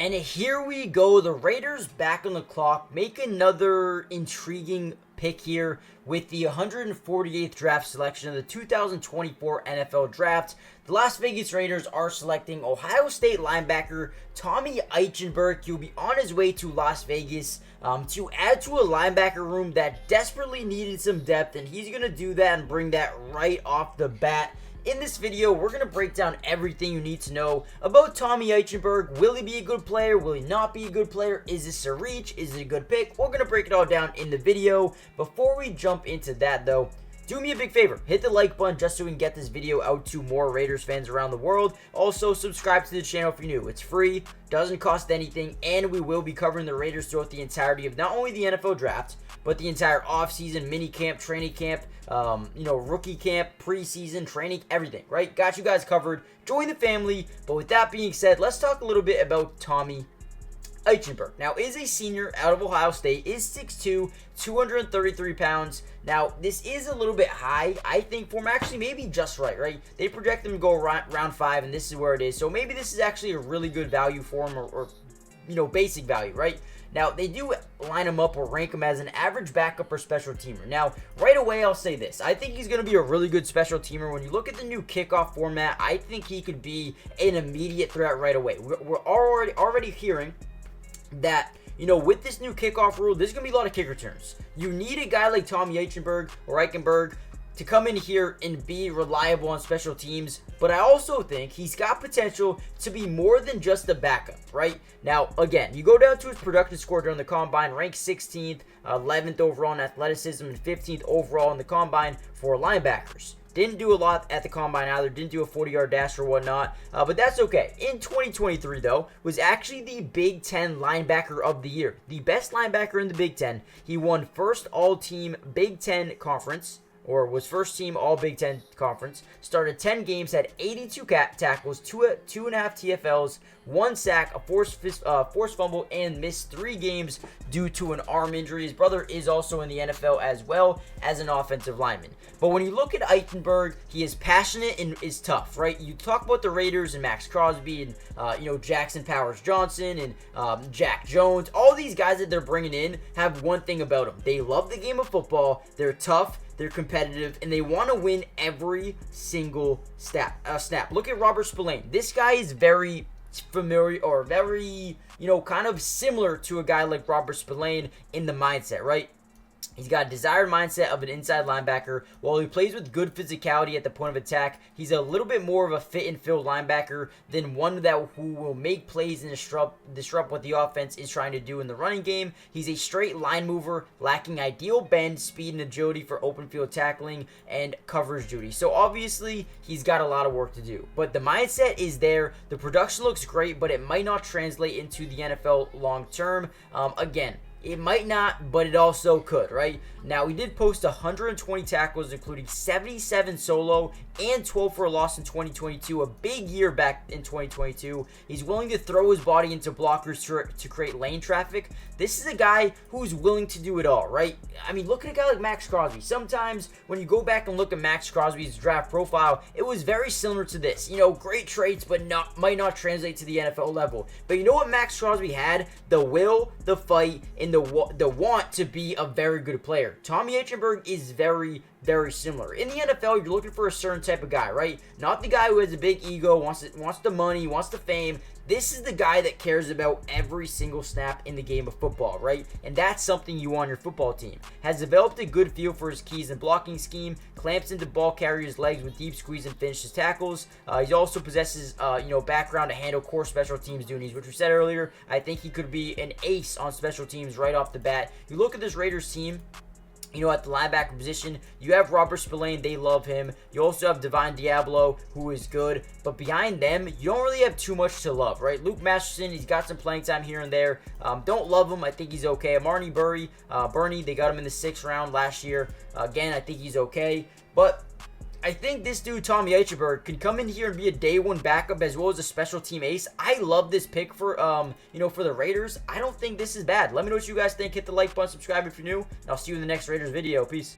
And here we go. The Raiders back on the clock. Make another intriguing pick here with the 148th draft selection of the 2024 NFL Draft. The Las Vegas Raiders are selecting Ohio State linebacker Tommy Eichenberg. He'll be on his way to Las Vegas to add to a linebacker room that desperately needed some depth, and he's going to do that and bring that right off the bat. In this video, we're going to break down everything you need to know about Tommy Eichenberg. Will he be a good player? Will he not be a good player? Is this a reach? Is it a good pick? We're going to break it all down in the video. Before we jump into that, though, do me a big favor. Hit the like button just so we can get this video out to more Raiders fans around the world. Also, subscribe to the channel if you're new. It's free, doesn't cost anything, and we will be covering the Raiders throughout the entirety of not only the NFL Draft, but the entire offseason, mini camp, training camp, rookie camp, preseason, training, everything, right? Got you guys covered. Join the family. But with that being said, let's talk a little bit about Tommy Eichenberg. Now, is a senior out of Ohio State, is 6'2", 233 pounds. Now, this is a little bit high, I think, for him. Actually, maybe just right? They project him to go round 5, and this is where it is. So maybe this is actually a really good value for him, or basic value, right? Now, they do line him up or rank him as an average backup or special teamer. Now, right away, I'll say this. I think he's going to be a really good special teamer. When you look at the new kickoff format, I think he could be an immediate threat right away. We're already hearing that, with this new kickoff rule, there's going to be a lot of kick returns. You need a guy like Tommy Eichenberg or Eichenberg to come in here and be reliable on special teams, but I also think he's got potential to be more than just a backup, right? Now, again, you go down to his production score during the Combine, ranked 16th, 11th overall in athleticism, and 15th overall in the Combine for linebackers. Didn't do a lot at the Combine either. Didn't do a 40-yard dash or whatnot, but that's okay. In 2023, though, was actually the Big Ten linebacker of the year. The best linebacker in the Big Ten. He won first all-team Big Ten conference, or was first team all Big Ten conference, started 10 games, had 82 tackles, 2.5 TFLs, 1 sack, a forced fumble, and missed 3 games due to an arm injury. His brother is also in the NFL as well as an offensive lineman. But when you look at Eichenberg, he is passionate and is tough, right? You talk about the Raiders and Max Crosby and, Jackson Powers-Johnson and Jack Jones. All these guys that they're bringing in have one thing about them. They love the game of football. They're tough. They're competitive, and they want to win every single snap. Look at Robert Spillane. This guy is very familiar, or very, kind of similar to a guy like Robert Spillane in the mindset, right? He's got a desired mindset of an inside linebacker. While he plays with good physicality at the point of attack, he's a little bit more of a fit and fill linebacker than one who will make plays and disrupt what the offense is trying to do in the running game. He's a straight line mover, lacking ideal bend, speed, and agility for open field tackling and coverage duty. So obviously, he's got a lot of work to do. But the mindset is there. The production looks great, but it might not translate into the NFL long term. Again, it might not, but it also could, right? Now, he did post 120 tackles, including 77 solo and 12 for a loss in 2022. A big year back in 2022. He's willing to throw his body into blockers to create lane traffic. This is a guy who's willing to do it all, right? I mean, look at a guy like Max Crosby. Sometimes when you go back and look at Max Crosby's draft profile, it was very similar to this. Great traits, but might not translate to the NFL level. But you know what Max Crosby had? The will, the fight, and the want to be a very good player. Tommy Eichenberg is very, very similar. In the NFL, you're looking for a certain type of guy, right? Not the guy who has a big ego, wants the money, wants the fame. This is the guy that cares about every single snap in the game of football, right? And that's something you want on your football team. Has developed a good feel for his keys and blocking scheme, clamps into ball carriers' legs with deep squeeze and finishes tackles. He also possesses, background to handle core special teams duties, which we said earlier. I think he could be an ace on special teams right off the bat. You look at this Raiders team, at the linebacker position, you have Robert Spillane. They love him. You also have Divine Diablo, who is good. But behind them, you don't really have too much to love, right? Luke Masterson, he's got some playing time here and there. Don't love him. I think he's okay. Amari Burney, they got him in the 6th round last year. Again, I think he's okay. But I think this dude, Tommy Eichenberg, can come in here and be a day one backup as well as a special team ace. I love this pick for, for the Raiders. I don't think this is bad. Let me know what you guys think. Hit the like button, subscribe if you're new, and I'll see you in the next Raiders video. Peace.